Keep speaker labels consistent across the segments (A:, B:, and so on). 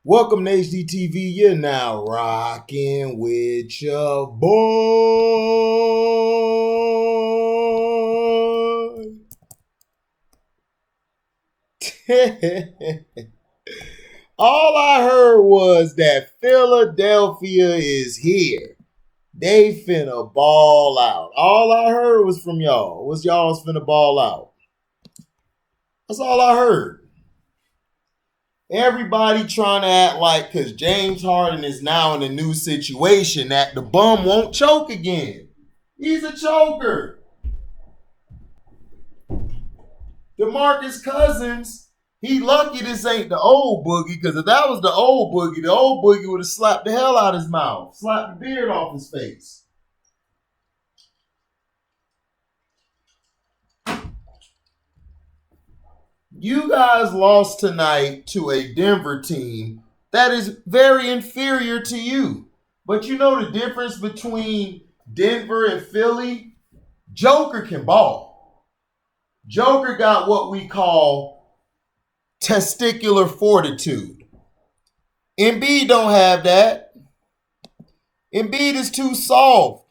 A: Welcome to HDTV. You're now rocking with your boy. All I heard was that Philadelphia is here. They finna ball out. All I heard was from y'all. Was y'all's finna ball out. That's all I heard. Everybody trying to act like because James Harden is now in a new situation that the bum won't choke again. He's a choker. DeMarcus Cousins, he lucky this ain't the old boogie, because if that was the old boogie would have slapped the hell out of his mouth, slapped the beard off his face. You guys lost tonight to a Denver team that is very inferior to you. But you know the difference between Denver and Philly? Joker can ball. Joker got what we call testicular fortitude. EMBIID don't have that. EMBIID is too soft.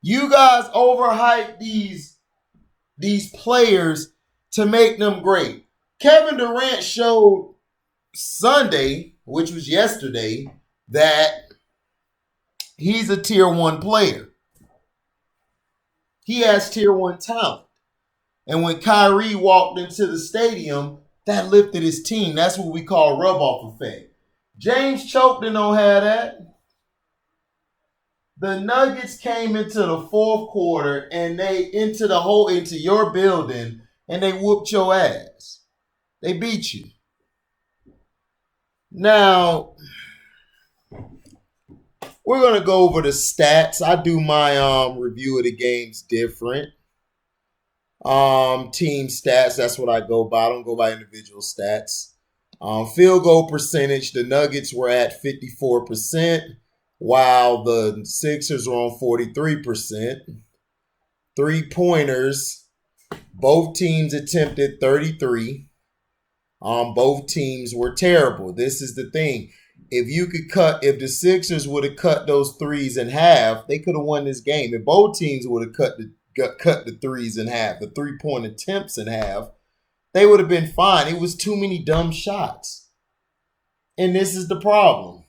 A: You guys overhype these players to make them great. Kevin Durant showed Sunday, which was yesterday, that he's a tier 1 player. He has tier 1 talent. And when Kyrie walked into the stadium, that lifted his team. That's what we call rub-off effect. James Chokeden don't have that. The Nuggets came into the fourth quarter and they into your building and they whooped your ass. They beat you. Now, we're going to go over the stats. I do my review of the games different. Team stats, that's what I go by. I don't go by individual stats. Field goal percentage, the Nuggets were at 54%, while the Sixers were on 43%. Three-pointers, both teams attempted 33. Both teams were terrible. This is the thing. If the Sixers would have cut those threes in half, they could have won this game. If both teams would have cut the threes in half, the three-point attempts in half, they would have been fine. It was too many dumb shots. And this is the problem.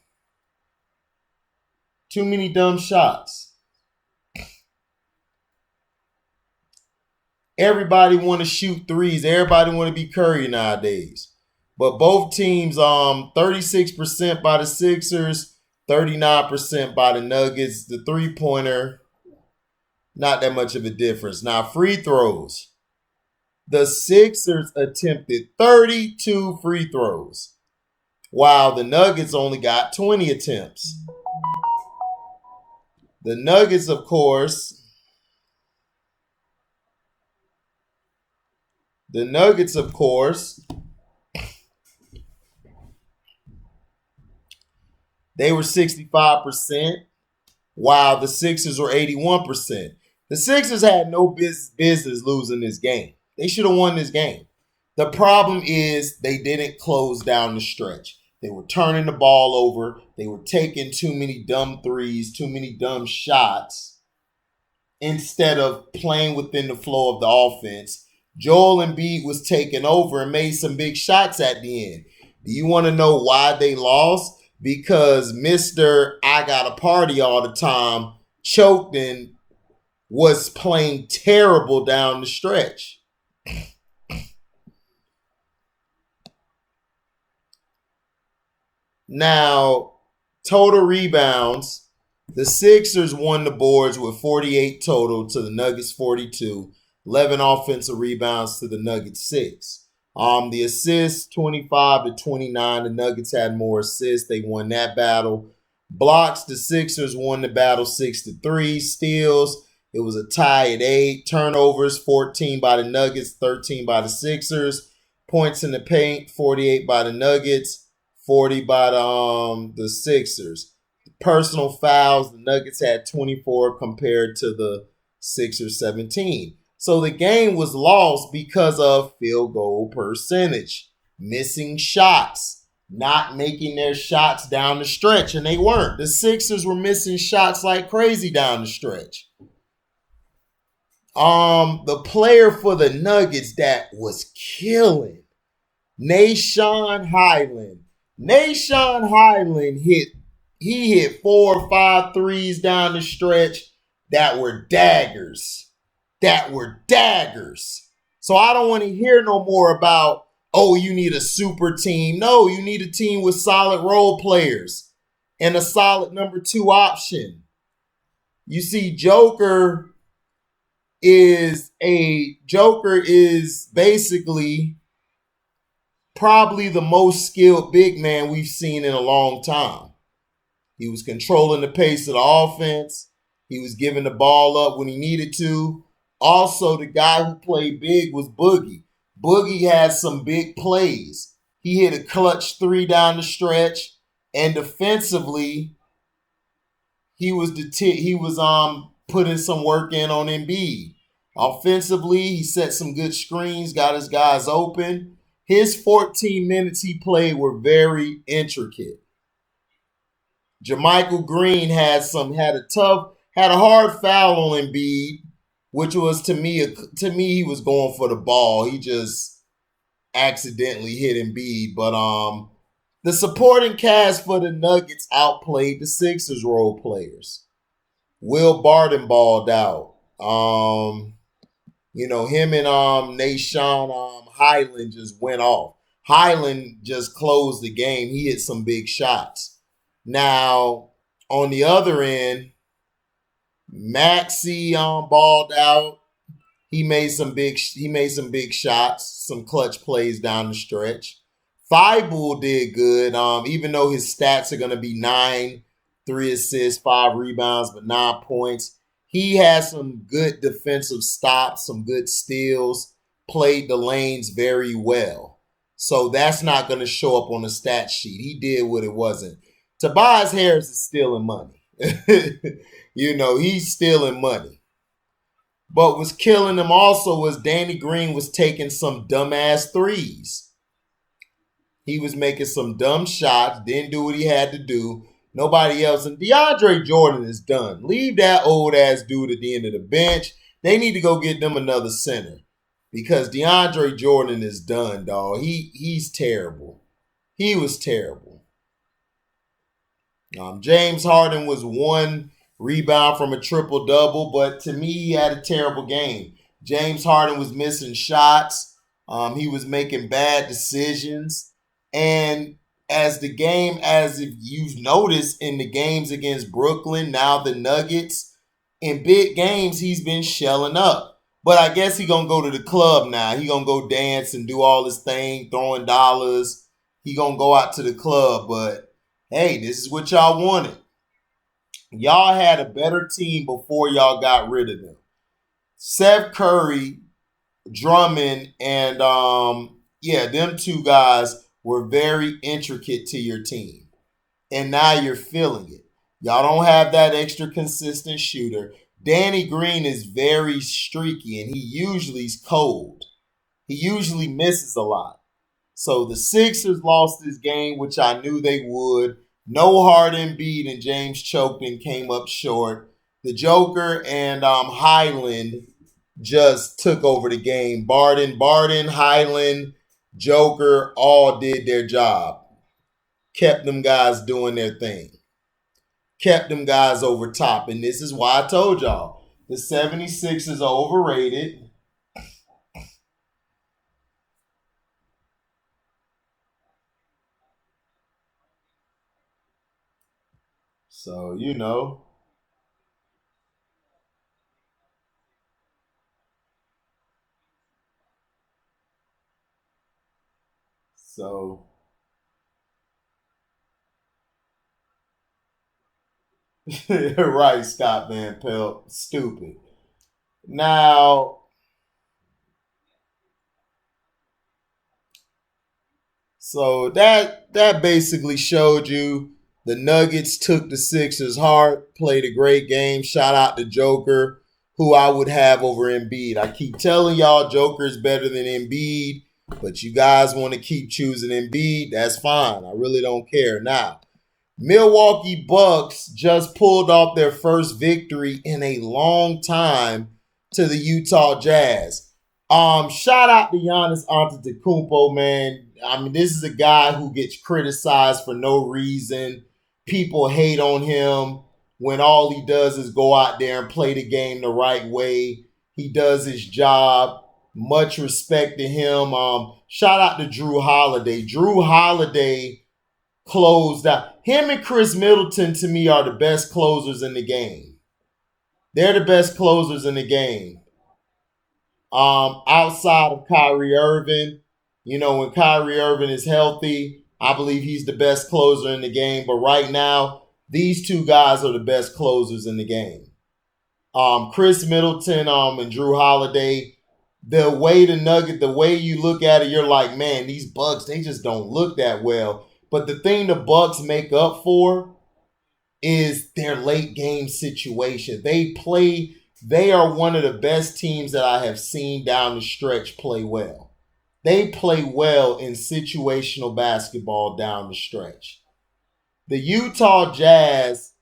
A: Too many dumb shots. Everybody want to shoot threes. Everybody want to be Curry nowadays. But both teams, 36% by the Sixers, 39% by the Nuggets. The three-pointer, not that much of a difference. Now, free throws. The Sixers attempted 32 free throws, while the Nuggets only got 20 attempts. The Nuggets, of course, they were 65%, while the Sixers were 81%. The Sixers had no business losing this game. They should have won this game. The problem is they didn't close down the stretch. They were turning the ball over. They were taking too many dumb threes, too many dumb shots, instead of playing within the flow of the offense. Joel Embiid was taking over and made some big shots at the end. Do you want to know why they lost? Because Mr. I got a party all the time, Chokeden, was playing terrible down the stretch. Now, total rebounds, the Sixers won the boards with 48 total to the Nuggets 42. 11 offensive rebounds to the Nuggets 6. The assists, 25-29. The Nuggets had more assists. They won that battle. Blocks, the Sixers won the battle 6-3. Steals, it was a tie at 8. Turnovers, 14 by the Nuggets, 13 by the Sixers. Points in the paint, 48 by the Nuggets, 40 by the Sixers. Personal fouls, the Nuggets had 24 compared to the Sixers 17. So the game was lost because of field goal percentage, missing shots. not making their shots down the stretch, and they weren't. The Sixers were missing shots like crazy down the stretch. The player for the Nuggets that was killing, Nah'Shon Hyland. Nah'Shon Hyland hit 4 or 5 threes down the stretch that were daggers. So I don't want to hear no more about, oh, you need a super team. No, you need a team with solid role players and a solid number 2 option. You see, Joker is basically probably the most skilled big man we've seen in a long time. He was controlling the pace of the offense. He was giving the ball up when he needed to. Also, the guy who played big was Boogie. Boogie had some big plays. He hit a clutch 3 down the stretch, and defensively, he was putting some work in on EMBIID. Offensively, he set some good screens, got his guys open. His 14 minutes he played were very intricate. JaMychal Green had a hard foul on EMBIID, which was to me he was going for the ball. He just accidentally hit EMBIID. But the supporting cast for the Nuggets outplayed the Sixers role players. Will Barton balled out. Him and Nah'Shon Hyland just went off. Hyland just closed the game. He hit some big shots. Now, on the other end, Maxey balled out. He made some big shots, some clutch plays down the stretch. Thibault did good, even though his stats are going to be 9, 3 assists, 5 rebounds, but 9 points. He had some good defensive stops, some good steals, played the lanes very well. So that's not going to show up on the stat sheet. He did what it wasn't. Tobias Harris is stealing money. He's stealing money. But what's killing him also was Danny Green was taking some dumbass threes. He was making some dumb shots, didn't do what he had to do. Nobody else. And DeAndre Jordan is done. Leave that old ass dude at the end of the bench. They need to go get them another center. Because DeAndre Jordan is done, dog. He's terrible. He was terrible. James Harden was 1 rebound from a triple-double, but to me, he had a terrible game. James Harden was missing shots. He was making bad decisions. And as if you've noticed in the games against Brooklyn, now the Nuggets, in big games, he's been shelling up. But I guess he's going to go to the club now. He's going to go dance and do all his thing, throwing dollars. He's going to go out to the club. But, hey, this is what y'all wanted. Y'all had a better team before y'all got rid of them. Seth Curry, Drummond, and, them 2 guys were very intricate to your team. And now you're feeling it. Y'all don't have that extra consistent shooter. Danny Green is very streaky, and he usually is cold. He usually misses a lot. So the Sixers lost this game, which I knew they would. No hard EMBIID, and James Chokeden came up short. The Joker and Hyland just took over the game. Barton, Hyland, Joker all did their job. Kept them guys doing their thing. Kept them guys over top. And this is why I told y'all, the 76ers are overrated. So, So, right, Scott Van Pelt. Stupid. Now, so that basically showed you the Nuggets took the Sixers hard, played a great game. Shout out to Joker, who I would have over EMBIID. I keep telling y'all Joker is better than EMBIID. But you guys want to keep choosing Embiid, that's fine. I really don't care. Now, Milwaukee Bucks just pulled off their first victory in a long time to the Utah Jazz. Shout out to Giannis Antetokounmpo, man. I mean, this is a guy who gets criticized for no reason. People hate on him when all he does is go out there and play the game the right way. He does his job. Much respect to him. Shout out to Jrue Holiday. Jrue Holiday closed out. Him and Chris Middleton, to me, are the best closers in the game. They're the best closers in the game. Outside of Kyrie Irving, when Kyrie Irving is healthy, I believe he's the best closer in the game. But right now, these two guys are the best closers in the game. Chris Middleton and Jrue Holiday, the way you look at it, you're like, man, these Bucks, they just don't look that well. But the thing the Bucks make up for is their late game situation. They are one of the best teams that I have seen down the stretch play well. They play well in situational basketball down the stretch. The Utah Jazz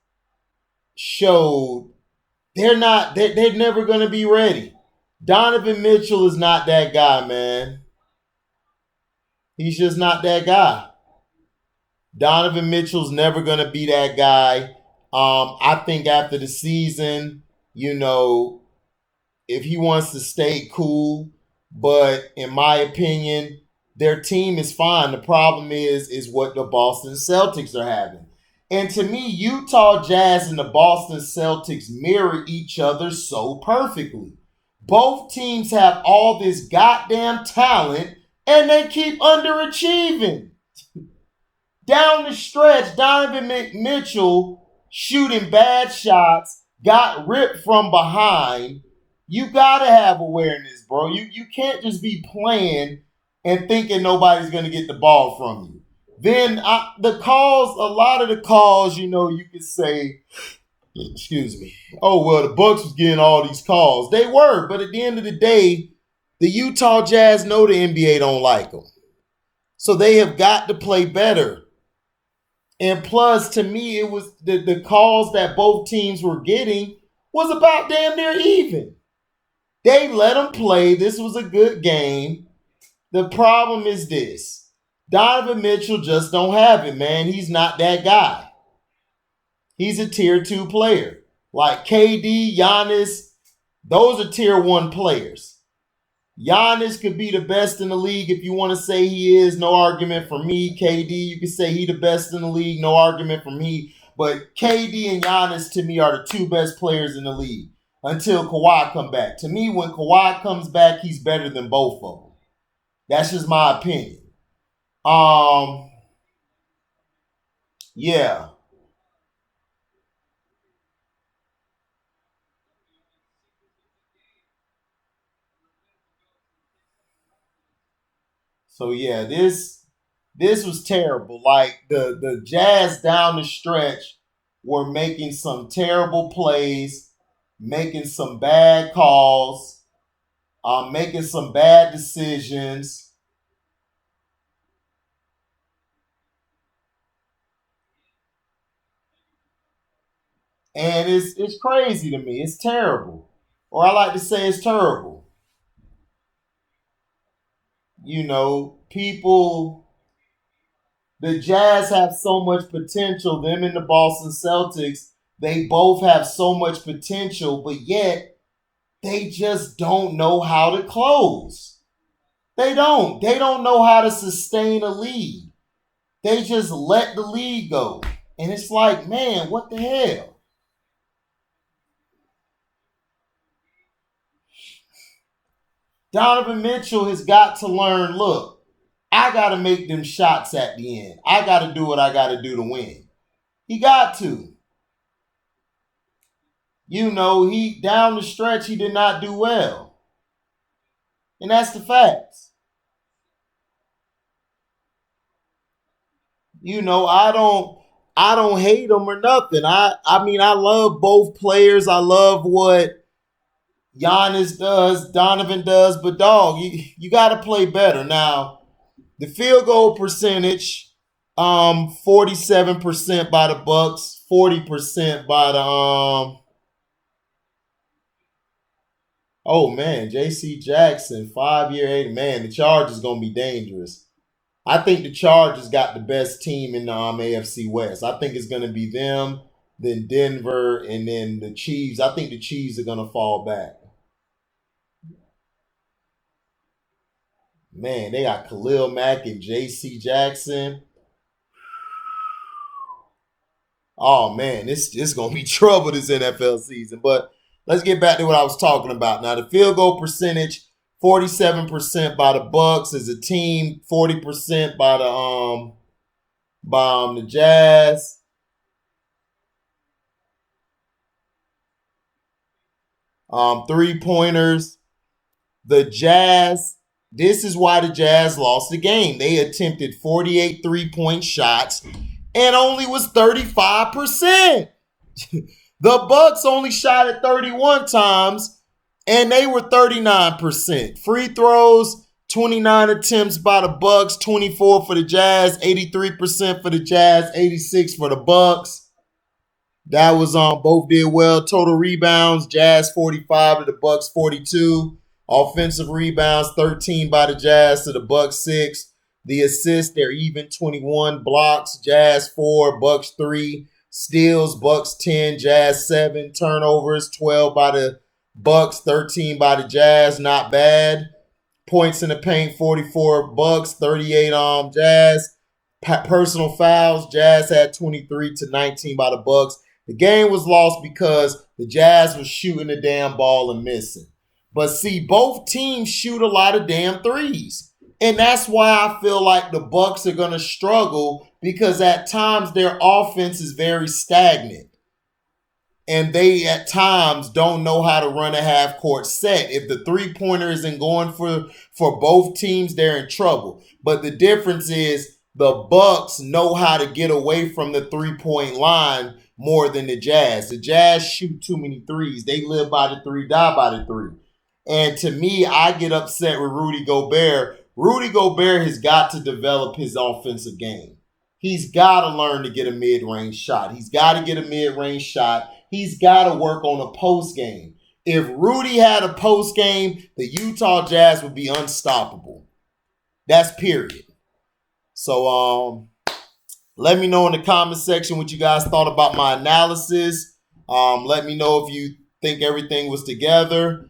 A: showed they're never going to be ready. Donovan Mitchell is not that guy, man. He's just not that guy. Donovan Mitchell's never going to be that guy. I think after the season, if he wants to stay, cool. But in my opinion, their team is fine. The problem is what the Boston Celtics are having. And to me, Utah Jazz and the Boston Celtics mirror each other so perfectly. Both teams have all this goddamn talent, and they keep underachieving. Down the stretch, Donovan Mitchell shooting bad shots, got ripped from behind. You got to have awareness, bro. You can't just be playing and thinking nobody's going to get the ball from you. Then a lot of the calls, you could say, excuse me, oh, well, the Bucks was getting all these calls. They were, but at the end of the day, the Utah Jazz know the NBA don't like them. So they have got to play better. And plus, to me, it was the calls that both teams were getting was about damn near even. They let them play. This was a good game. The problem is this. Donovan Mitchell just don't have it, man. He's not that guy. He's a tier 2 player. Like KD, Giannis, those are tier 1 players. Giannis could be the best in the league if you want to say he is. No argument for me. KD, you can say he the best in the league. No argument for me. But KD and Giannis, to me, are the 2 best players in the league until Kawhi come back. To me, when Kawhi comes back, he's better than both of them. That's just my opinion. Yeah. So yeah, this was terrible. Like the Jazz down the stretch were making some terrible plays, making some bad calls, making some bad decisions. And it's crazy to me. It's terrible. Or I like to say it's terrible. People, the Jazz have so much potential. Them and the Boston Celtics, they both have so much potential, but yet they just don't know how to close. They don't. They don't know how to sustain a lead. They just let the lead go. And it's like, man, what the hell? Donovan Mitchell has got to learn, look, I got to make them shots at the end. I got to do what I got to do to win. He got to. He down the stretch, he did not do well. And that's the facts. I don't hate him or nothing. I mean, I love both players. I love what Giannis does, Donovan does, but dog, you got to play better. Now, the field goal percentage, 47% by the Bucks, 40% by the oh man, J.C. Jackson, 5-year, 8. Man, the Chargers gonna be dangerous. I think the Chargers got the best team in the AFC West. I think it's gonna be them, then Denver, and then the Chiefs. I think the Chiefs are gonna fall back. Man, they got Khalil Mack and J.C. Jackson. Oh man, it's gonna be trouble this NFL season. But let's get back to what I was talking about. Now the field goal percentage, 47% by the Bucks as a team, 40% by the Jazz. Three pointers. The Jazz. This is why the Jazz lost the game. They attempted 48 3-point shots and only was 35%. The Bucks only shot it 31 times, and they were 39%. Free throws, 29 attempts by the Bucks, 24 for the Jazz, 83% for the Jazz, 86 for the Bucks. That was both did well. Total rebounds, Jazz 45 to the Bucks 42. Offensive rebounds, 13 by the Jazz to the Bucks 6. The assists, they're even 21. Blocks, Jazz 4, Bucks 3. Steals, Bucks 10, Jazz 7. Turnovers, 12 by the Bucks, 13 by the Jazz. Not bad. Points in the paint, 44 Bucks, 38 Jazz. Personal fouls, Jazz had 23 to 19 by the Bucks. The game was lost because the Jazz was shooting the damn ball and missing. But see, both teams shoot a lot of damn threes. And that's why I feel like the Bucks are going to struggle, because at times their offense is very stagnant. And they at times don't know how to run a half-court set. If the three-pointer isn't going for both teams, they're in trouble. But the difference is the Bucks know how to get away from the three-point line more than the Jazz. The Jazz shoot too many threes. They live by the three, die by the three. And to me, I get upset with Rudy Gobert. Rudy Gobert has got to develop his offensive game. He's got to learn to get a mid-range shot. He's got to get a mid-range shot. He's got to work on a post game. If Rudy had a post game, the Utah Jazz would be unstoppable. That's period. So let me know in the comment section what you guys thought about my analysis. Let me know if you think everything was together.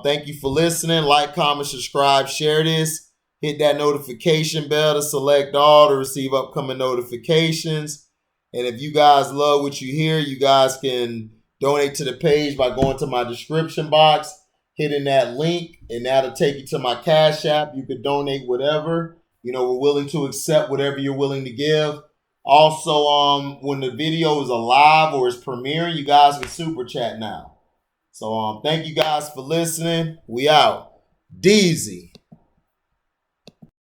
A: Thank you for listening. Like, comment, subscribe, share this. Hit that notification bell to select all to receive upcoming notifications. And if you guys love what you hear, you guys can donate to the page by going to my description box, hitting that link, and that'll take you to my Cash App. You can donate whatever. You know, we're willing to accept whatever you're willing to give. Also, when the video is alive or is premiering, you guys can super chat now. So thank you guys for listening. We out. Deezy.